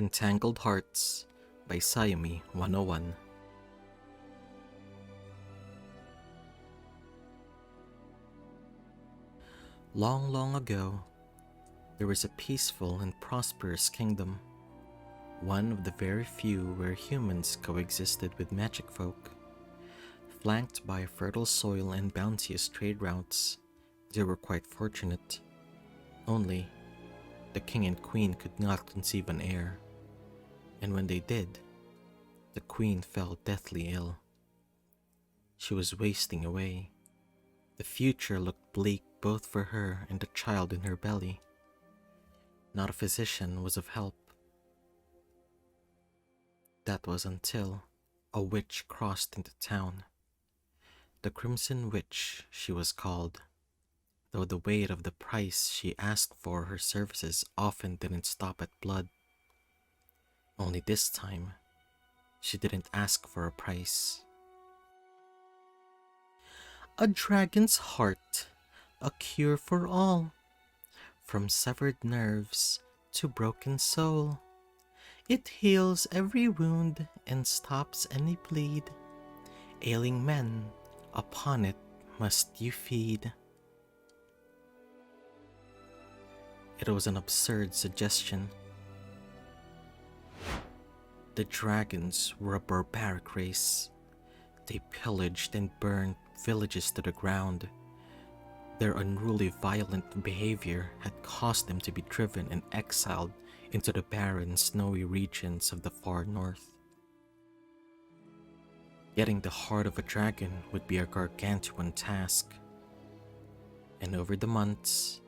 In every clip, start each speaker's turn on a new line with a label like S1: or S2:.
S1: Entangled Hearts by Sayumi101. Long, long ago, there was a peaceful and prosperous kingdom, one of the very few where humans coexisted with magic folk. Flanked by fertile soil and bounteous trade routes, they were quite fortunate. Only, the king and queen could not conceive an heir, and when they did, the queen fell deathly ill. She was wasting away. The future looked bleak both for her and the child in her belly. Not a physician was of help. That was until a witch crossed into town. The Crimson Witch, she was called, though the weight of the price she asked for her services often didn't stop at blood. Only this time, she didn't ask for a price. A dragon's heart, a cure for all, from severed nerves to broken soul. It heals every wound and stops any bleed. Ailing men, upon it must you feed. It was an absurd suggestion. The dragons were a barbaric race. They pillaged and burned villages to the ground. Their unruly, violent behavior had caused them to be driven and exiled into the barren, snowy regions of the far north. Getting the heart of a dragon would be a gargantuan task, and over the months,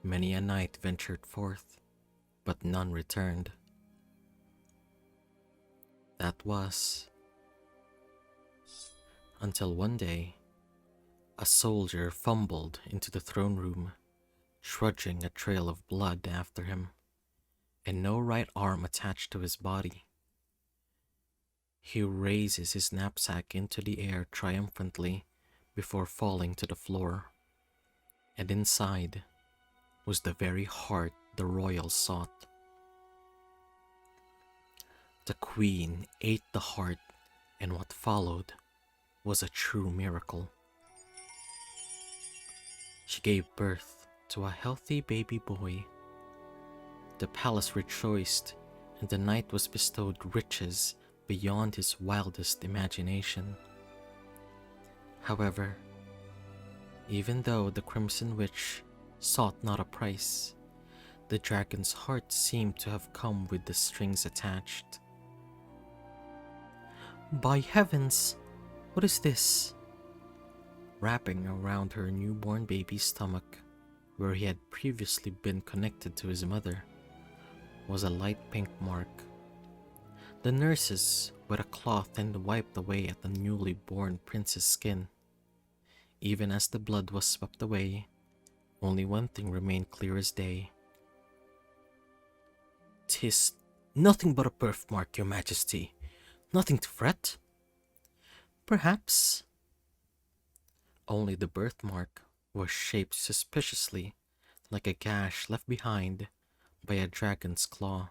S1: many a knight ventured forth, but none returned. That was until one day, a soldier fumbled into the throne room, trudging a trail of blood after him, and no right arm attached to his body. He raises his knapsack into the air triumphantly before falling to the floor, and inside was the very heart the royals sought. The queen ate the heart, and what followed was a true miracle. She gave birth to a healthy baby boy. The palace rejoiced, and the knight was bestowed riches beyond his wildest imagination. However, even though the Crimson Witch sought not a price, the dragon's heart seemed to have come with the strings attached. By heavens, what is this? Wrapping around her newborn baby's stomach, where he had previously been connected to his mother, was a light pink mark. The nurses wet a cloth and wiped away at the newly born prince's skin. Even as the blood was swept away, only one thing remained clear as day. "'Tis nothing but a birthmark, your majesty. Nothing to fret." "Perhaps." Only the birthmark was shaped suspiciously like a gash left behind by a dragon's claw.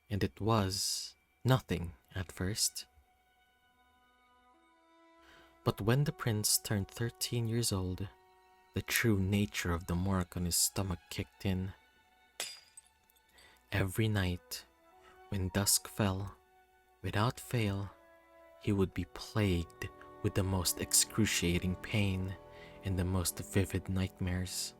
S1: And it was nothing at first. But when the prince turned 13 years old, the true nature of the mark on his stomach kicked in. Every night, when dusk fell, without fail, he would be plagued with the most excruciating pain and the most vivid nightmares.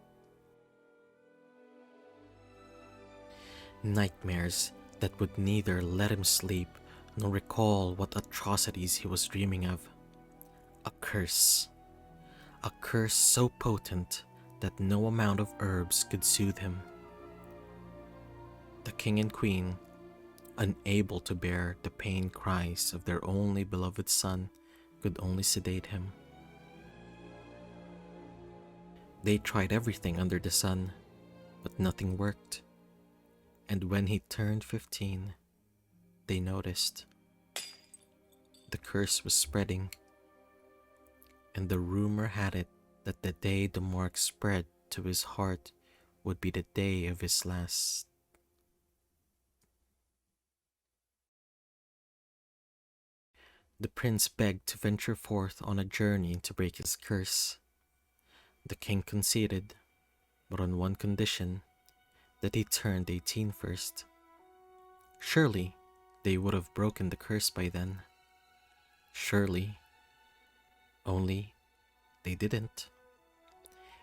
S1: Nightmares that would neither let him sleep nor recall what atrocities he was dreaming of. A curse so potent that no amount of herbs could soothe him. The king and queen, unable to bear the pain cries of their only beloved son, could only sedate him. They tried everything under the sun, but nothing worked. And when he turned 15, they noticed. The curse was spreading, and the rumor had it that the day the mark spread to his heart would be the day of his last. The prince begged to venture forth on a journey to break his curse. The king conceded, but on one condition, that he turned 18 first. Surely, they would have broken the curse by then. Surely. Only, they didn't.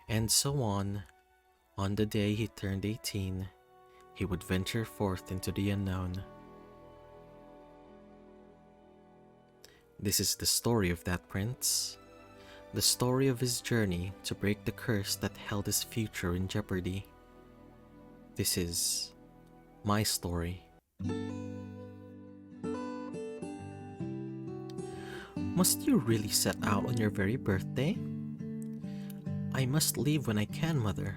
S1: And so on the day he turned 18, he would venture forth into the unknown. This is the story of that prince. The story of his journey to break the curse that held his future in jeopardy. This is my story. Must you really set out on your very birthday? I must leave when I can, Mother,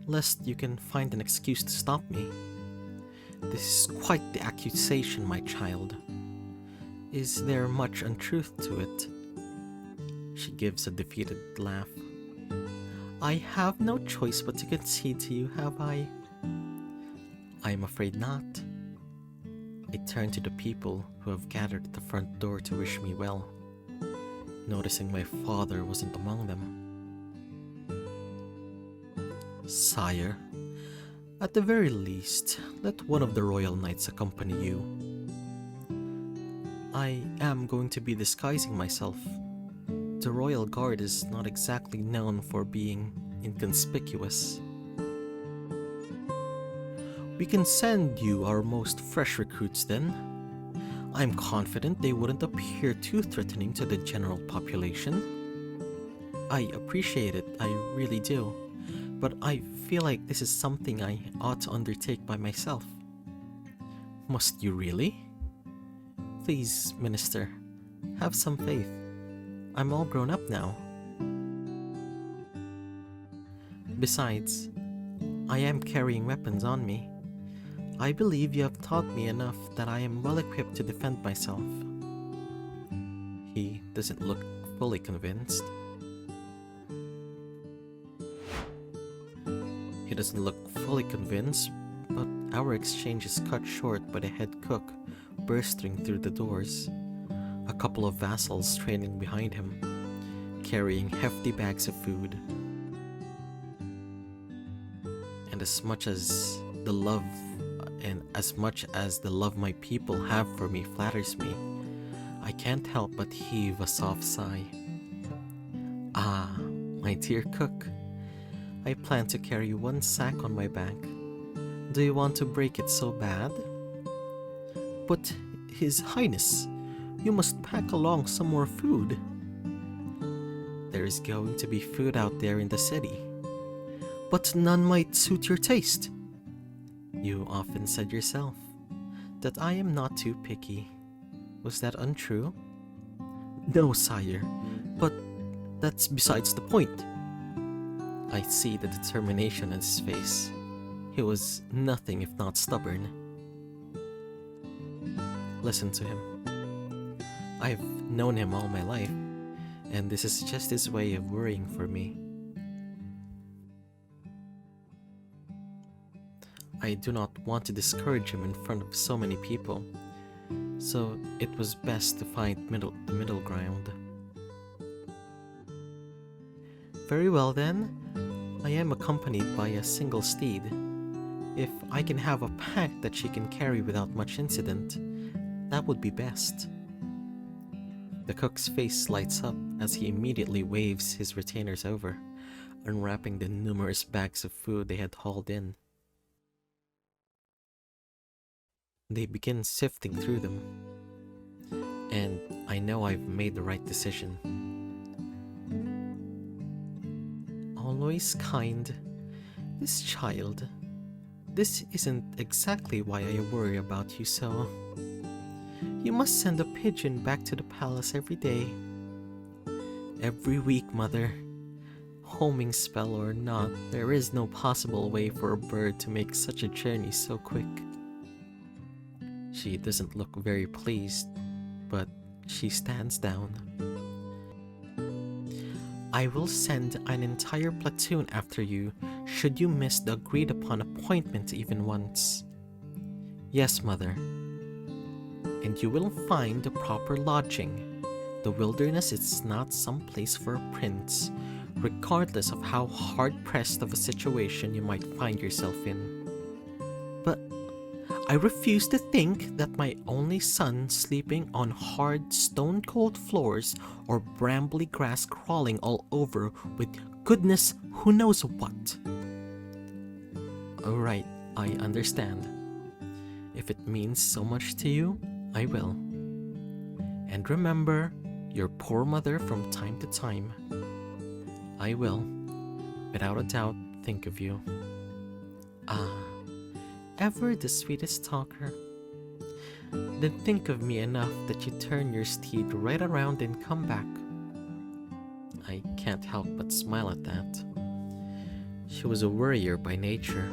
S1: lest you can find an excuse to stop me. This is quite the accusation, my child. Is there much untruth to it? She gives a defeated laugh. I have no choice but to concede to you, have I? I'm afraid not. I turn to the people who have gathered at the front door to wish me well, noticing my father wasn't among them. Sire, at the very least, let one of the royal knights accompany you. I am going to be disguising myself. The royal guard is not exactly known for being inconspicuous. We can send you our most fresh recruits then. I'm confident they wouldn't appear too threatening to the general population. I appreciate it, I really do. But I feel like this is something I ought to undertake by myself. Must you really? Please, Minister, have some faith. I'm all grown up now. Besides, I am carrying weapons on me. I believe you have taught me enough that I am well equipped to defend myself. He doesn't look fully convinced. But our exchange is cut short by the head cook bursting through the doors, a couple of vassals trailing behind him, carrying hefty bags of food. And as much as the love my people have for me flatters me, I can't help but heave a soft sigh. Ah, my dear cook, I plan to carry one sack on my back. Do you want to break it so bad? But, His Highness, you must pack along some more food. There is going to be food out there in the city, but none might suit your taste. You often said yourself that I am not too picky. Was that untrue? No, sire, but that's besides the point. I see the determination on his face. He was nothing if not stubborn. Listen to him. I've known him all my life, and this is just his way of worrying for me. I do not want to discourage him in front of so many people, so it was best to find the middle ground. Very well then, I am accompanied by a single steed. If I can have a pack that she can carry without much incident, that would be best. The cook's face lights up as he immediately waves his retainers over, unwrapping the numerous bags of food they had hauled in. They begin sifting through them, and I know I've made the right decision. Always kind, this child. This isn't exactly why I worry about you so. You must send a pigeon back to the palace every day. Every week, Mother. Homing spell or not, there is no possible way for a bird to make such a journey so quick. She doesn't look very pleased, but she stands down. I will send an entire platoon after you should you miss the agreed upon appointment even once. Yes, Mother. and you will find the proper lodging. The wilderness is not some place for a prince, regardless of how hard-pressed of a situation you might find yourself in. But I refuse to think that my only son sleeping on hard, stone-cold floors or brambly grass crawling all over with goodness who knows what. Alright, I understand. If it means so much to you, I will. And remember your poor mother from time to time. I will, without a doubt, think of you. Ah, ever the sweetest talker. Then think of me enough that you turn your steed right around and come back. I can't help but smile at that. She was a worrier by nature,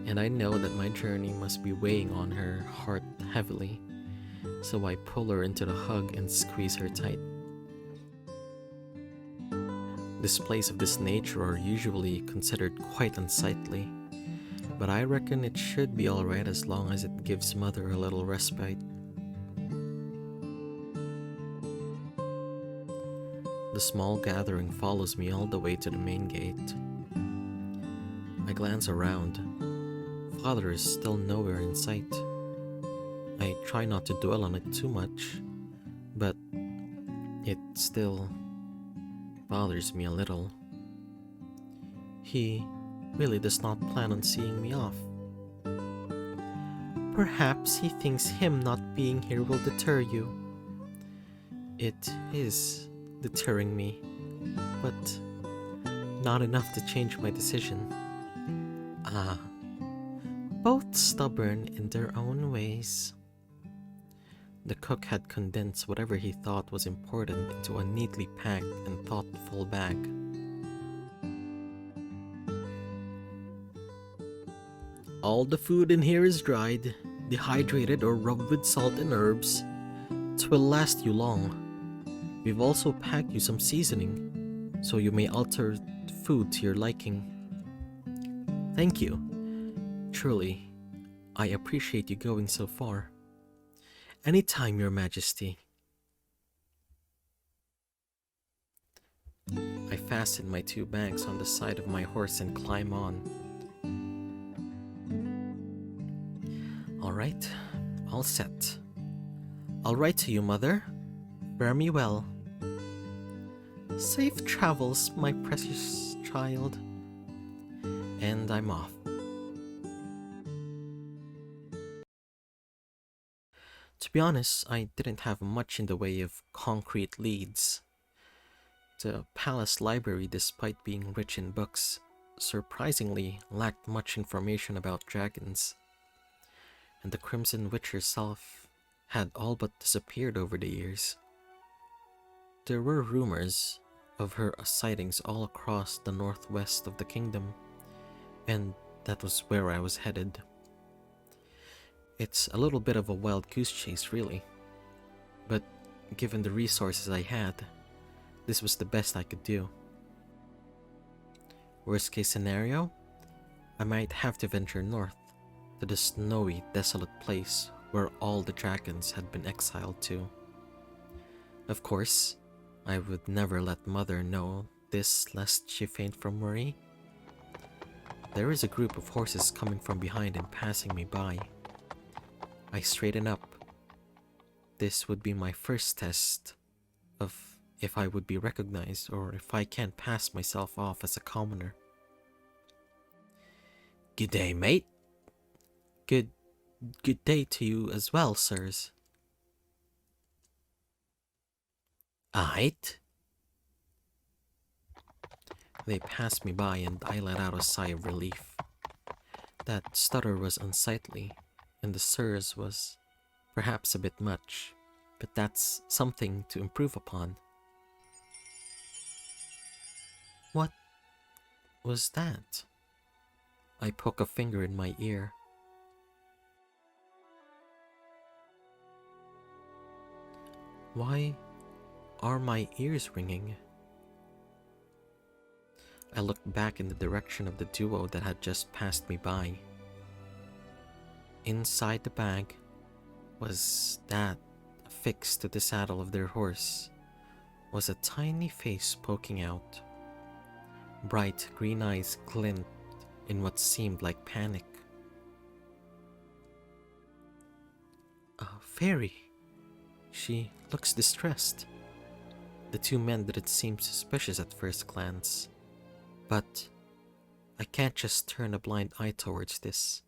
S1: and I know that my journey must be weighing on her heart heavily, so I pull her into the hug and squeeze her tight. Displays of this nature are usually considered quite unsightly, but I reckon it should be alright as long as it gives mother a little respite. The small gathering follows me all the way to the main gate. I glance around. Father is still nowhere in sight. I try not to dwell on it too much, but it still bothers me a little. He really does not plan on seeing me off. Perhaps he thinks him not being here will deter you. It is deterring me, but not enough to change my decision. Ah, both stubborn in their own ways. The cook had condensed whatever he thought was important into a neatly packed and thoughtful bag. All the food in here is dried, dehydrated or rubbed with salt and herbs. 'Twill last you long. We've also packed you some seasoning, so you may alter the food to your liking. Thank you. Truly, I appreciate you going so far. Anytime, Your Majesty. I fasten my 2 bags on the side of my horse and climb on. Alright, all set. I'll write to you, Mother. Fare me well. Safe travels, my precious child. And I'm off. To be honest, I didn't have much in the way of concrete leads. The palace library, despite being rich in books, surprisingly lacked much information about dragons. And the Crimson Witch herself had all but disappeared over the years. There were rumors of her sightings all across the northwest of the kingdom, and that was where I was headed. It's a little bit of a wild goose chase, really, but given the resources I had, this was the best I could do. Worst case scenario, I might have to venture north to the snowy, desolate place where all the dragons had been exiled to. Of course, I would never let Mother know this lest she faint from worry. There is a group of horses coming from behind and passing me by. I straighten up. This would be my first test of if I would be recognized or if I can't pass myself off as a commoner. G'day, mate. Good day to you as well, sirs. Aight. They passed me by and I let out a sigh of relief. That stutter was unsightly, and the sirs was perhaps a bit much, but that's something to improve upon. What was that? I poke a finger in my ear. Why are my ears ringing? I looked back in the direction of the duo that had just passed me by. Inside the bag was that fixed to the saddle of their horse was a tiny face poking out. Bright green eyes glint in what seemed like panic. A fairy. She looks distressed. The two men didn't seem suspicious at first glance, but I can't just turn a blind eye towards this.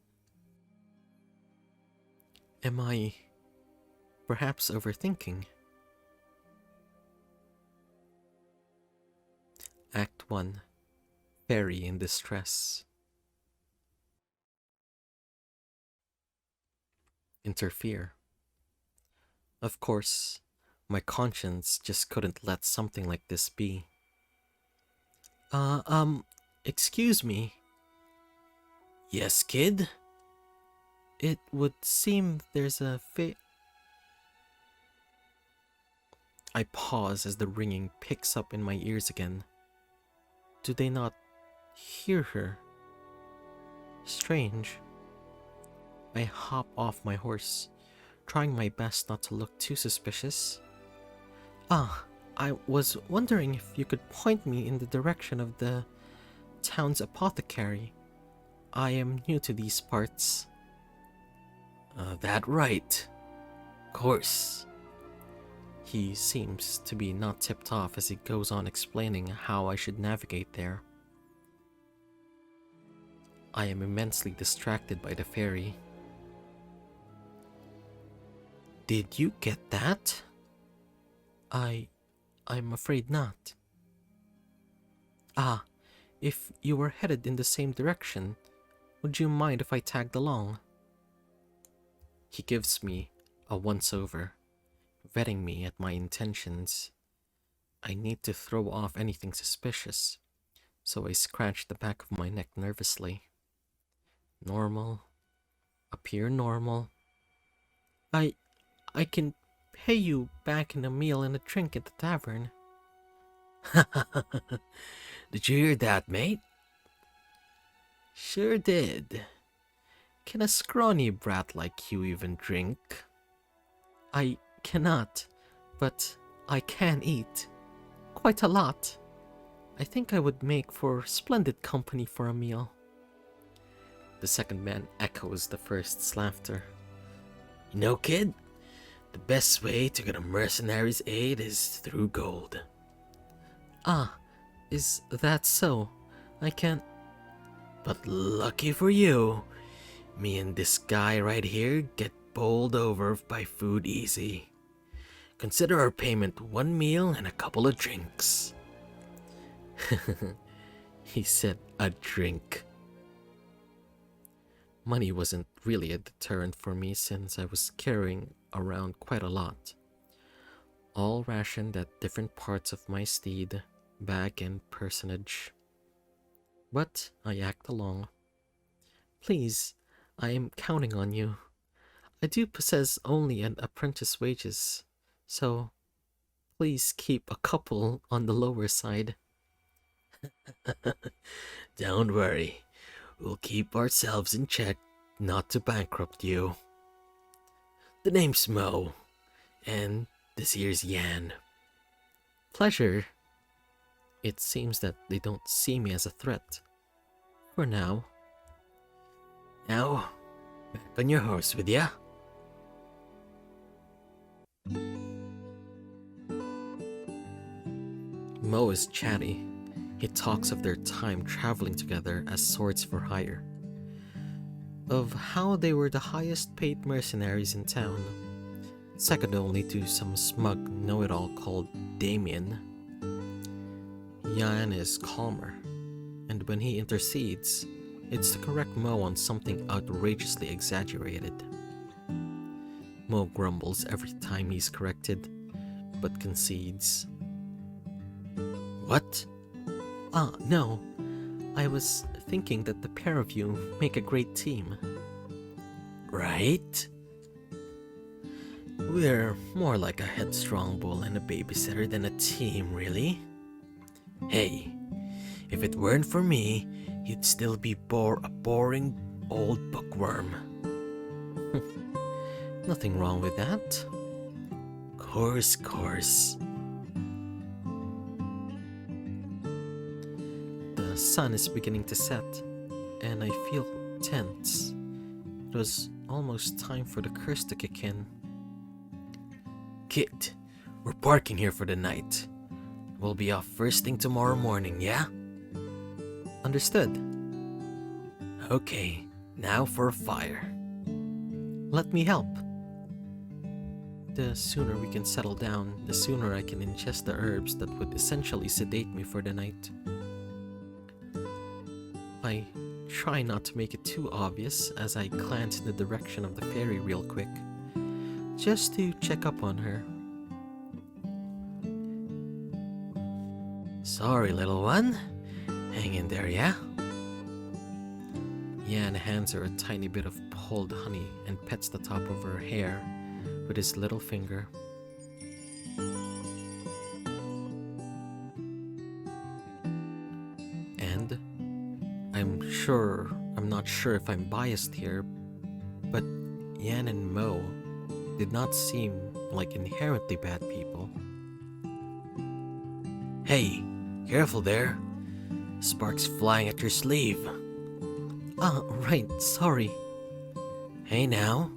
S1: Am I perhaps overthinking? Act 1. Fairy in Distress. Interfere. Of course, my conscience just couldn't let something like this be. Excuse me. Yes, kid? It would seem there's a I pause as the ringing picks up in my ears again. Do they not hear her? Strange. I hop off my horse, trying my best not to look too suspicious. I was wondering if you could point me in the direction of the town's apothecary. I am new to these parts. That right. Course. He seems to be not tipped off as he goes on explaining how I should navigate there. I am immensely distracted by the fairy. Did you get that? I'm afraid not. If you were headed in the same direction, would you mind if I tagged along? He gives me a once-over, vetting me at my intentions. I need to throw off anything suspicious, so I scratch the back of my neck nervously. Normal. Appear normal. I can pay you back in a meal and a drink at the tavern. Did you hear that, mate? Sure did. Can a scrawny brat like you even drink? I cannot, but I can eat. Quite a lot. I think I would make for splendid company for a meal. The second man echoes the first's laughter. You know, kid, the best way to get a mercenary's aid is through gold. Is that so? I can't... But lucky for you, me and this guy right here get bowled over by food easy. Consider our payment one meal and a couple of drinks. He said a drink. Money wasn't really a deterrent for me since I was carrying around quite a lot. All rationed at different parts of my steed, bag, and personage. But I act along. Please, I am counting on you. I do possess only an apprentice wages, so please keep a couple on the lower side. Don't worry, we'll keep ourselves in check not to bankrupt you. The name's Mo, and this here's Yan. Pleasure. It seems that they don't see me as a threat. For now. Now, back on your horse with ya. Mo is chatty. He talks of their time traveling together as swords for hire. Of how they were the highest paid mercenaries in town, second only to some smug know-it-all called Damien. Yan is calmer, and when he intercedes, it's to correct Mo on something outrageously exaggerated. Mo grumbles every time he's corrected, but concedes. What? No. I was thinking that the pair of you make a great team. Right? We're more like a headstrong bull and a babysitter than a team, really. Hey, if it weren't for me, you'd still be a boring old bookworm. Nothing wrong with that. Course. The sun is beginning to set, and I feel tense. It was almost time for the curse to kick in. Kid, we're parking here for the night. We'll be off first thing tomorrow morning, yeah? Understood. Okay, now for a fire. Let me help. The sooner we can settle down, the sooner I can ingest the herbs that would essentially sedate me for the night. I try not to make it too obvious as I glance in the direction of the fairy real quick, just to check up on her. Sorry, little one. Hang in there, yeah? Yan hands her a tiny bit of pulled honey and pets the top of her hair with his little finger. And I'm not sure if I'm biased here, but Yan and Mo did not seem like inherently bad people. Hey, careful there. Sparks flying at your sleeve. Right, sorry. Hey now,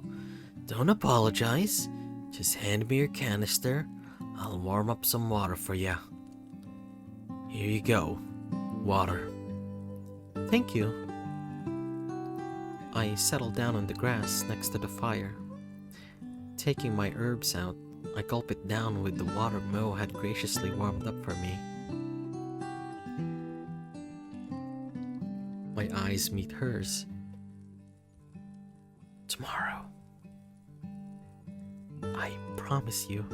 S1: don't apologize. Just hand me your canister. I'll warm up some water for you. Here you go. Water. Thank you. I settle down on the grass next to the fire. Taking my herbs out, I gulp it down with the water Mo had graciously warmed up for me. My eyes meet hers. Tomorrow. I promise you.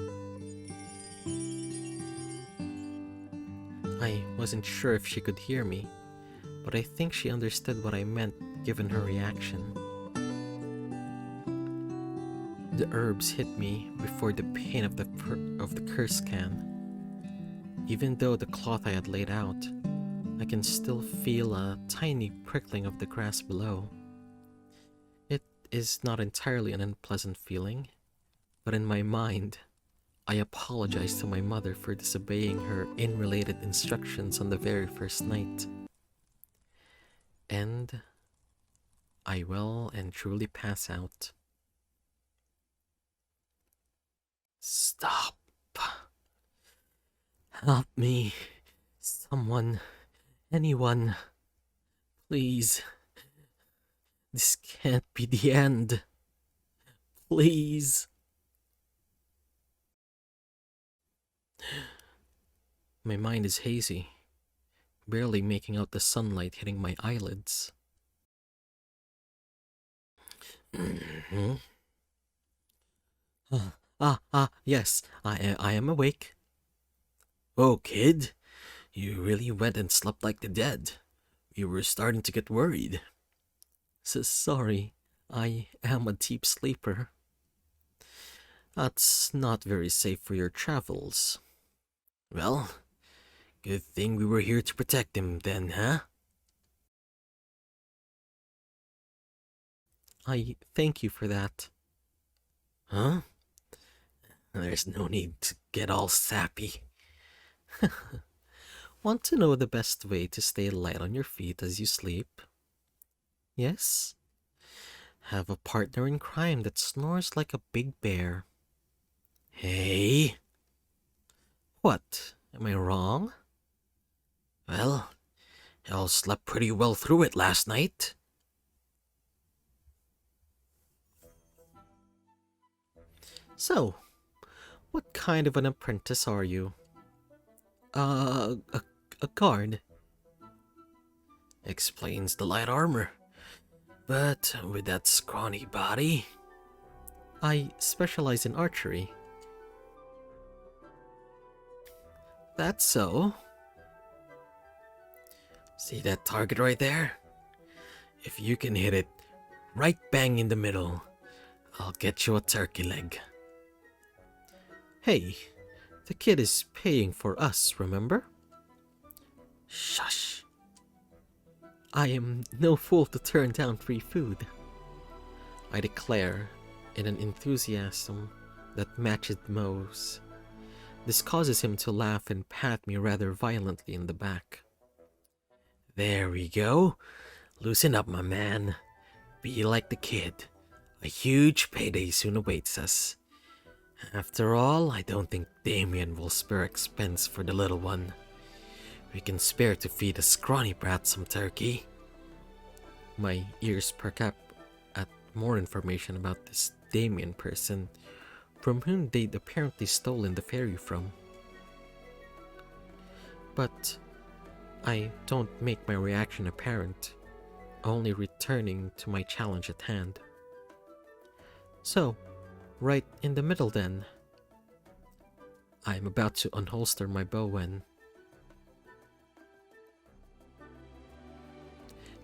S1: I wasn't sure if she could hear me, but I think she understood what I meant given her reaction. The herbs hit me before the pain of the curse can. Even though the cloth I had laid out, I can still feel a tiny prickling of the grass below. It is not entirely an unpleasant feeling, but in my mind, I apologize to my mother for disobeying her unrelated instructions on the very first night. And I will and truly pass out. Stop. Help me. Someone. Anyone. Please. This can't be the end. Please. My mind is hazy, barely making out the sunlight hitting my eyelids. Yes, I am awake. Oh, kid, you really went and slept like the dead. We were starting to get worried. Sorry, I am a deep sleeper. That's not very safe for your travels. Well, good thing we were here to protect him then, huh? I thank you for that. Huh? There's no need to get all sappy. Want to know the best way to stay light on your feet as you sleep? Yes? Have a partner in crime that snores like a big bear. Hey? What? Am I wrong? Well, y'all slept pretty well through it last night. So, what kind of an apprentice are you? A guard. Explains the light armor. But with that scrawny body... I specialize in archery. That's so. See that target right there? If you can hit it right bang in the middle, I'll get you a turkey leg. Hey, the kid is paying for us, remember? Shush. I am no fool to turn down free food, I declare in an enthusiasm that matches Mo's. This causes him to laugh and pat me rather violently in the back. There we go. Loosen up, my man. Be like the kid. A huge payday soon awaits us. After all, I don't think Damien will spare expense for the little one. We can spare to feed a scrawny brat some turkey. My ears perk up at more information about this Damien person, from whom they'd apparently stolen the fairy from. But I don't make my reaction apparent, only returning to my challenge at hand. So, right in the middle then. I'm about to unholster my bow when...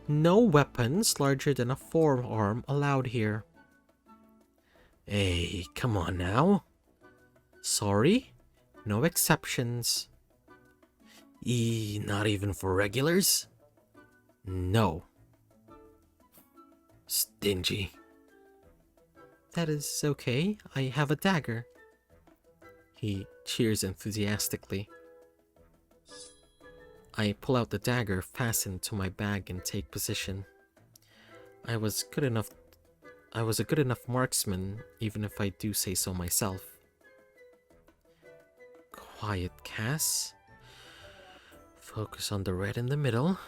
S1: No weapons larger than a forearm allowed here. Hey, come on now. Sorry? No exceptions. Not even for regulars? No. Stingy. That is okay. I have a dagger. He cheers enthusiastically. I pull out the dagger fastened to my bag and take position. I was a good enough marksman, even if I do say so myself. Quiet, Cass. Focus on the red in the middle.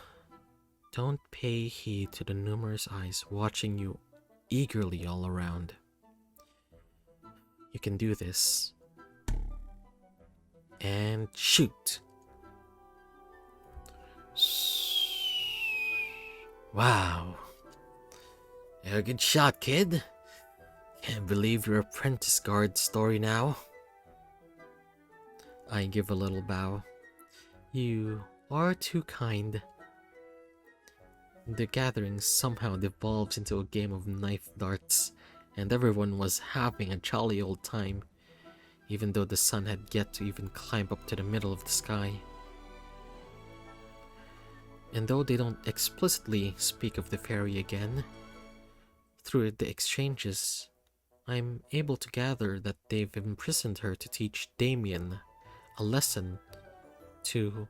S1: Don't pay heed to the numerous eyes watching you eagerly all around. You can do this. And shoot. Wow. You're a good shot, kid. Can't believe your apprentice guard story now. I give a little bow. You are too kind. The gathering somehow devolves into a game of knife darts, and everyone was having a jolly old time, even though the sun had yet to even climb up to the middle of the sky. And though they don't explicitly speak of the fairy again, through the exchanges, I'm able to gather that they've imprisoned her to teach Damien a lesson to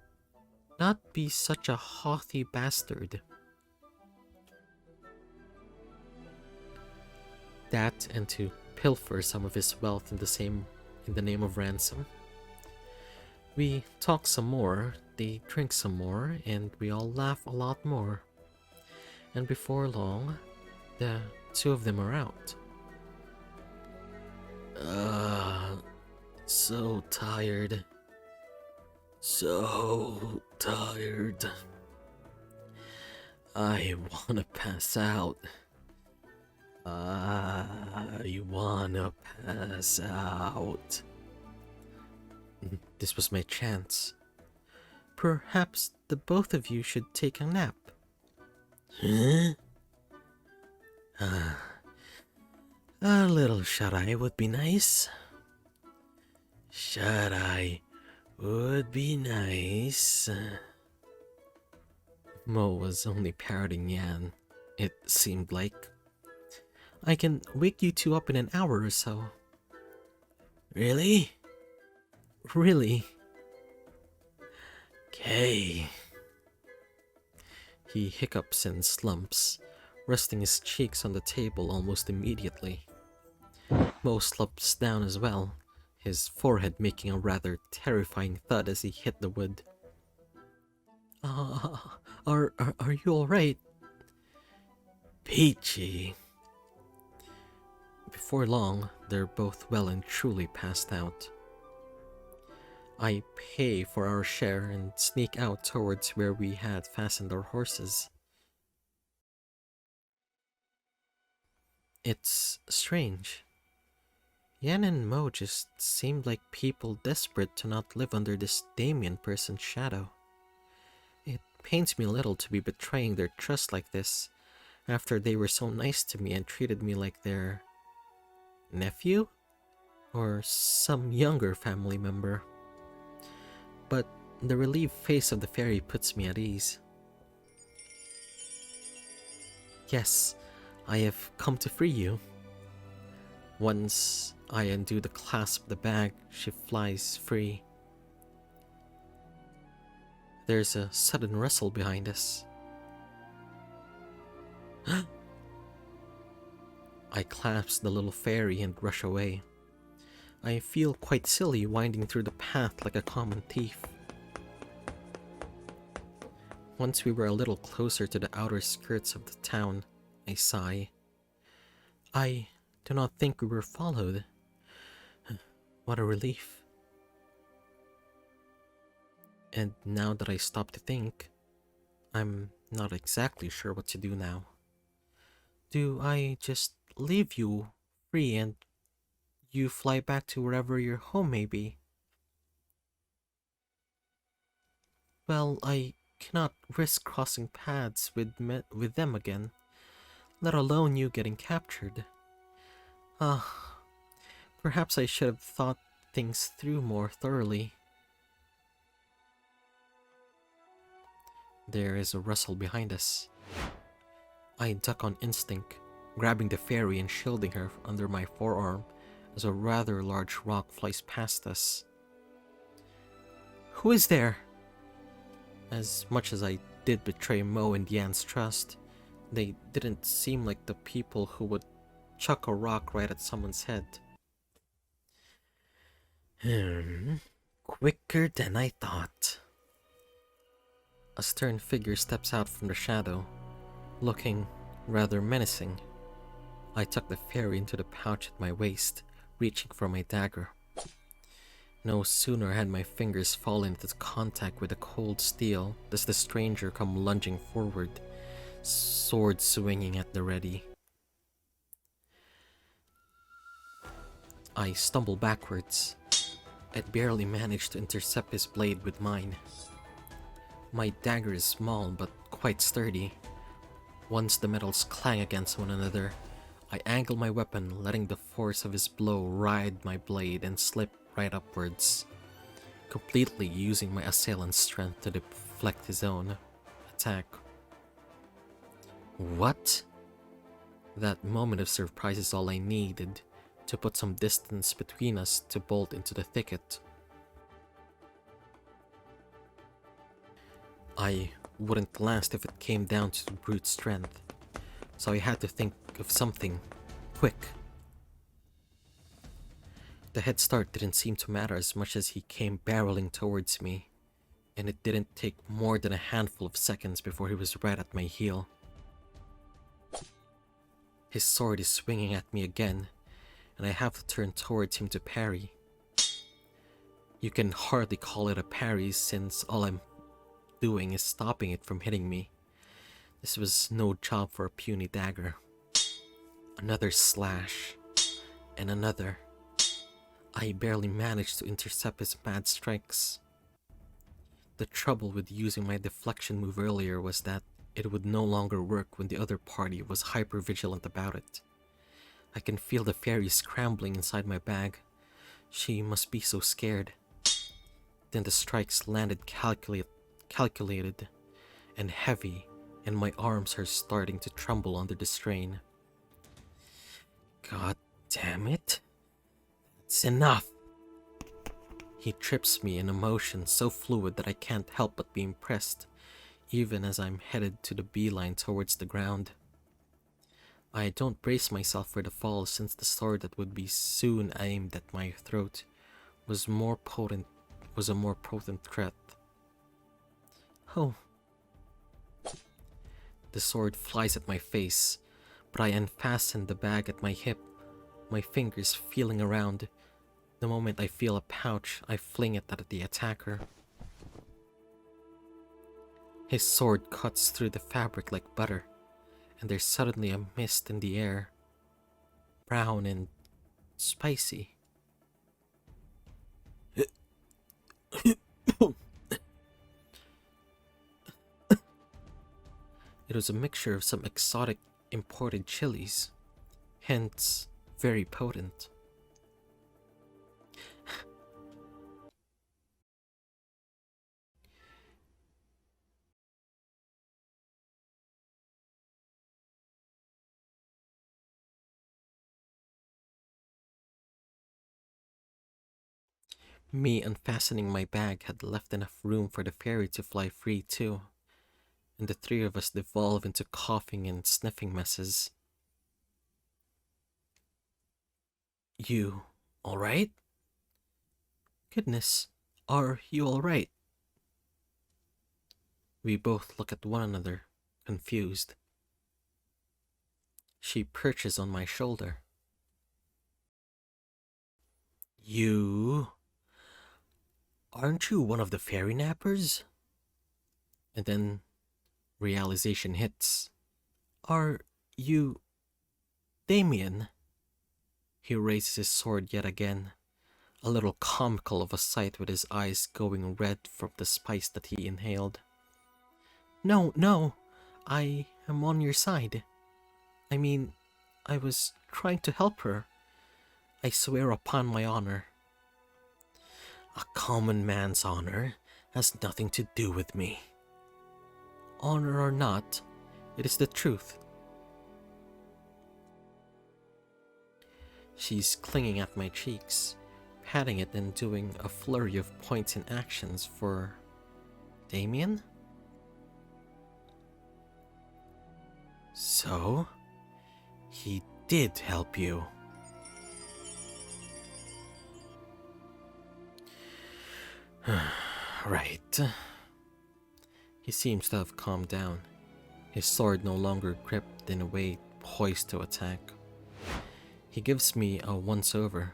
S1: not be such a haughty bastard. That and to pilfer some of his wealth in the name of ransom. We talk some more, they drink some more, and we all laugh a lot more. And before long, the two of them are out. So tired. So tired. I wanna pass out. I wanna pass out. This was my chance. Perhaps the both of you should take a nap. Huh? A little shut-eye would be nice. Shut-eye would be nice. Mo was only parroting Yan, it seemed like. I can wake you two up in an hour or so. Really? Really? Okay. He hiccups and slumps, resting his cheeks on the table almost immediately. Mo slumps down as well, his forehead making a rather terrifying thud as he hit the wood. Are you alright? Peachy. Before long, they're both well and truly passed out. I pay for our share and sneak out towards where we had fastened our horses. It's strange. Yan and Mo just seemed like people desperate to not live under this Damien person's shadow. It pains me a little to be betraying their trust like this, after they were so nice to me and treated me like their nephew? Or some younger family member. But the relieved face of the fairy puts me at ease. Yes, I have come to free you. Once I undo the clasp of the bag. She flies free. There's a sudden rustle behind us. I clasp the little fairy and rush away. I feel quite silly winding through the path like a common thief. Once we were a little closer to the outer skirts of the town, I sigh. I do not think we were followed. What a relief. And now that I stop to think, I'm not exactly sure what to do now. Do I just leave you free and you fly back to wherever your home may be? Well, I cannot risk crossing paths with them again, let alone you getting captured. Ah, perhaps I should have thought things through more thoroughly. There is a rustle behind us. I duck on instinct, grabbing the fairy and shielding her under my forearm as a rather large rock flies past us. Who is there? As much as I did betray Mo and Yan's trust, they didn't seem like the people who would chuck a rock right at someone's head. Quicker than I thought. A stern figure steps out from the shadow, looking rather menacing. I tuck the fairy into the pouch at my waist, reaching for my dagger. No sooner had my fingers fallen into contact with the cold steel does the stranger come lunging forward, sword swinging at the ready. I stumble backwards. I barely manage to intercept his blade with mine. My dagger is small but quite sturdy. Once the metals clang against one another, I angle my weapon, letting the force of his blow ride my blade and slip right upwards, completely using my assailant's strength to deflect his own attack. What? That moment of surprise is all I needed to put some distance between us to bolt into the thicket. I wouldn't last if it came down to brute strength, so I had to think of something quick. The head start didn't seem to matter as much as he came barreling towards me, and it didn't take more than a handful of seconds before he was right at my heel. His sword is swinging at me again, and I have to turn towards him to parry. You can hardly call it a parry since all I'm doing is stopping it from hitting me. This was no job for a puny dagger. Another slash, and another. I barely managed to intercept his mad strikes. The trouble with using my deflection move earlier was that it would no longer work when the other party was hyper-vigilant about it. I can feel the fairy scrambling inside my bag. She must be so scared. Then the strikes landed calculated and heavy, and my arms are starting to tremble under the strain. God damn it. It's enough! He trips me in a motion so fluid that I can't help but be impressed, even as I'm headed to the beeline towards the ground. I don't brace myself for the fall since the sword that would be soon aimed at my throat was a more potent threat. Oh. The sword flies at my face, but I unfasten the bag at my hip, my fingers feeling around. The moment I feel a pouch, I fling it at the attacker. His sword cuts through the fabric like butter, and there's suddenly a mist in the air, brown and spicy. It was a mixture of some exotic imported chilies, hence very potent. Me unfastening my bag had left enough room for the fairy to fly free too, and the three of us devolve into coughing and sniffing messes. You alright? Goodness, are you alright? We both look at one another, confused. She perches on my shoulder. You... aren't you one of the fairy nappers? And then realization hits. Are you... Damien? He raises his sword yet again, a little comical of a sight with his eyes going red from the spice that he inhaled. No, no, I am on your side. I mean, I was trying to help her. I swear upon my honor. A common man's honor has nothing to do with me. Honor or not, it is the truth. She's clinging at my cheeks, patting it and doing a flurry of points and actions for... Damien? So, he did help you. Right. He seems to have calmed down, his sword no longer gripped in a way poised to attack. He gives me a once-over,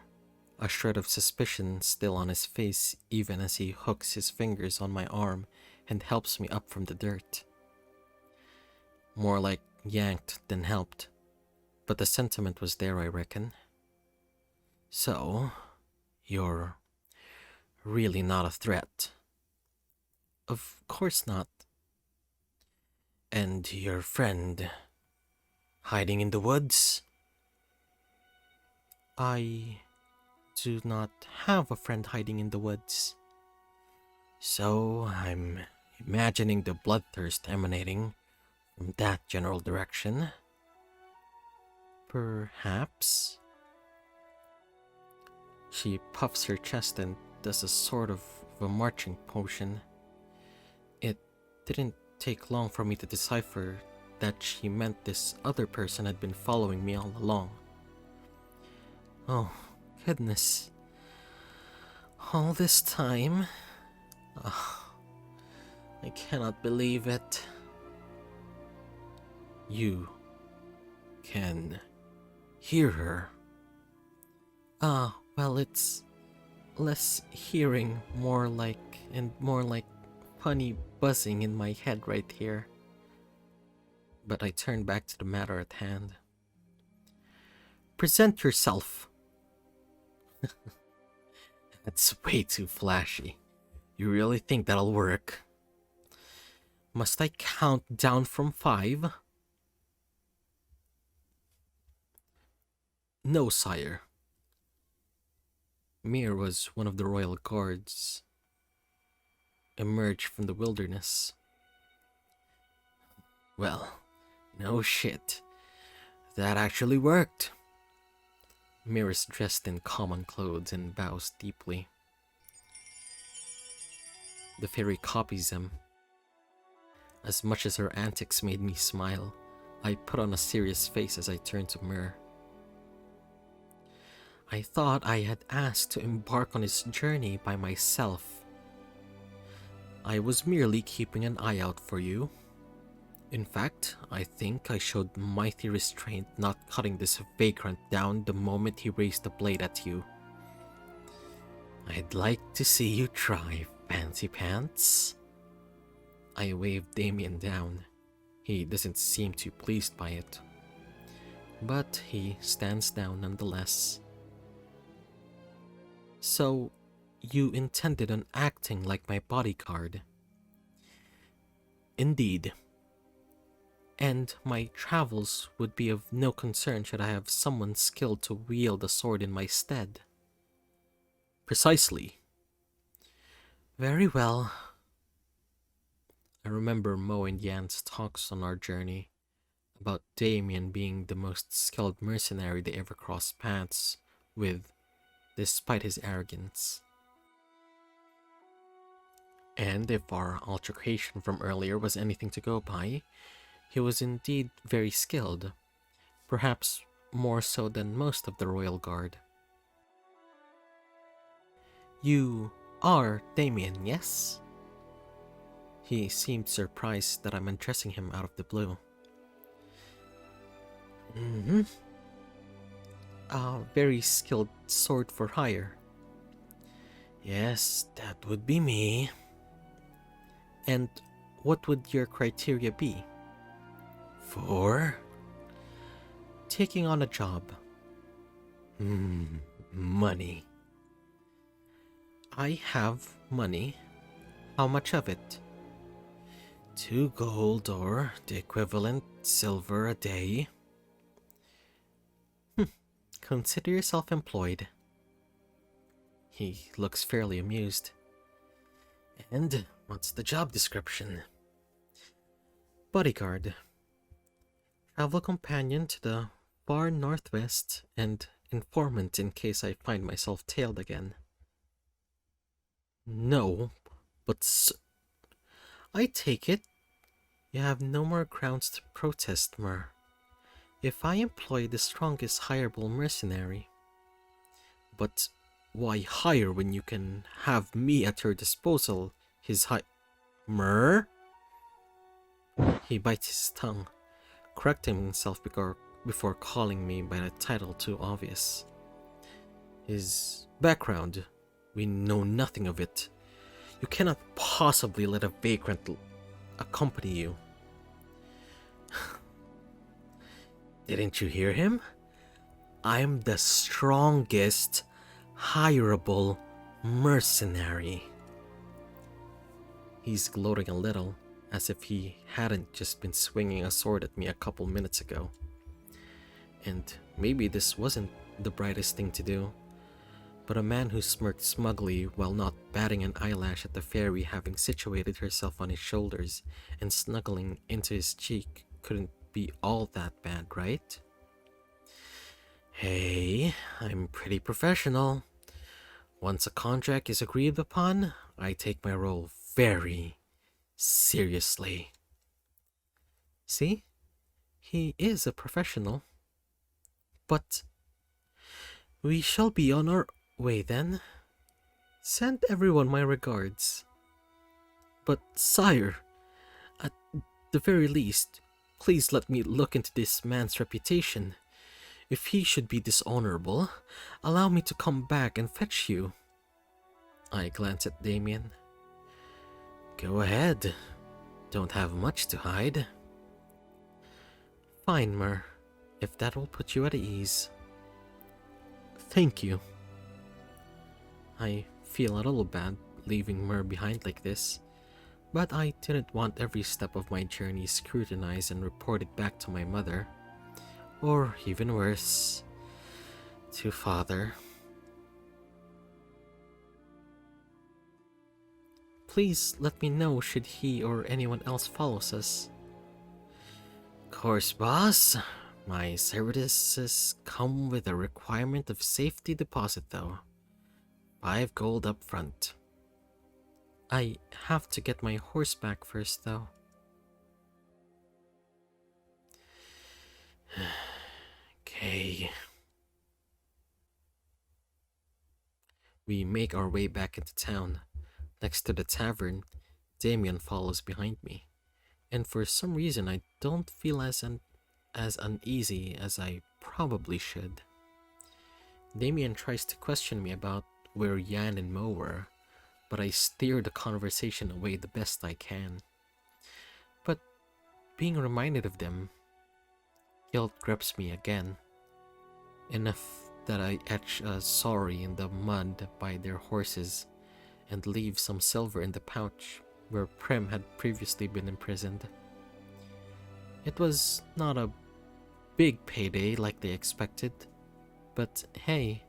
S1: a shred of suspicion still on his face even as he hooks his fingers on my arm and helps me up from the dirt. More like yanked than helped, but the sentiment was there, I reckon. So, you're really not a threat. Of course not. And your friend, hiding in the woods? I do not have a friend hiding in the woods. So I'm imagining the bloodthirst emanating from that general direction. Perhaps? She puffs her chest and does a sort of a marching motion. It didn't take long for me to decipher that she meant this other person had been following me all along. Oh, goodness. All this time? Oh, I cannot believe it. You can hear her. Well, it's less hearing, more like funny buzzing in my head right here. But I turn back to the matter at hand. Present yourself. That's way too flashy. You really think that'll work? Must I count down from 5? No, sire. Mir was one of the royal guards, emerged from the wilderness. Well, no shit. That actually worked. Mir is dressed in common clothes and bows deeply. The fairy copies him. As much as her antics made me smile, I put on a serious face as I turned to Mir. I thought I had asked to embark on his journey by myself. I was merely keeping an eye out for you. In fact, I think I showed mighty restraint not cutting this vagrant down the moment he raised the blade at you. I'd like to see you try, Fancy Pants. I waved Damien down. He doesn't seem too pleased by it. But he stands down nonetheless. So, you intended on acting like my bodyguard? Indeed. And my travels would be of no concern should I have someone skilled to wield a sword in my stead. Precisely. Very well. I remember Mo and Yan's talks on our journey about Damien being the most skilled mercenary they ever crossed paths with, despite his arrogance. And if our altercation from earlier was anything to go by, he was indeed very skilled, perhaps more so than most of the royal guard. You are Damien, yes? He seemed surprised that I'm addressing him out of the blue. Mm-hmm. A very skilled sword for hire. Yes, that would be me. And what would your criteria be? For taking on a job. Money. I have money. How much of it? 2 gold or the equivalent silver a day. Consider yourself employed. He looks fairly amused. And what's the job description? Bodyguard. Travel companion to the far northwest and informant in case I find myself tailed again. No, but I take it you have no more grounds to protest, Mer. If I employ the strongest hireable mercenary. But why hire when you can have me at your disposal? Mer? He bites his tongue, correcting himself before calling me by the title too obvious. His background, we know nothing of it. You cannot possibly let a vagrant accompany you. Didn't you hear him? I'm the strongest hireable mercenary. He's gloating a little, as if he hadn't just been swinging a sword at me a couple minutes ago. And maybe this wasn't the brightest thing to do, but a man who smirked smugly while not batting an eyelash at the fairy having situated herself on his shoulders and snuggling into his cheek couldn't be all that bad, right? Hey, I'm pretty professional. Once a contract is agreed upon, I take my role very seriously. See? He is a professional. But we shall be on our way then. Send everyone my regards. But sire, at the very least, please let me look into this man's reputation. If he should be dishonorable, allow me to come back and fetch you. I glance at Damien. Go ahead. Don't have much to hide. Fine, Mer, if that will put you at ease. Thank you. I feel a little bad leaving Mer behind like this, but I didn't want every step of my journey scrutinized and reported back to my mother. Or even worse, to father. Please let me know should he or anyone else follows us. Course, boss. My services come with a requirement of safety deposit though. 5 gold up front. I have to get my horse back first though. Okay. We make our way back into town. Next to the tavern, Damien follows behind me. And for some reason I don't feel as uneasy as I probably should. Damien tries to question me about where Yan and Mo were, but I steer the conversation away the best I can. But being reminded of them, guilt grips me again. Enough that I etch a sorry in the mud by their horses and leave some silver in the pouch where Prim had previously been imprisoned. It was not a big payday like they expected, but hey,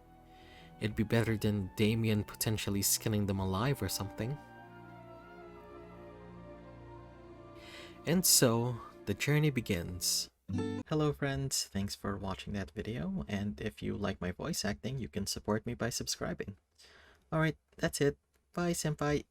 S1: it'd be better than Damien potentially skinning them alive or something. And so, the journey begins. Hello friends, thanks for watching that video, and if you like my voice acting, you can support me by subscribing. Alright, that's it. Bye senpai.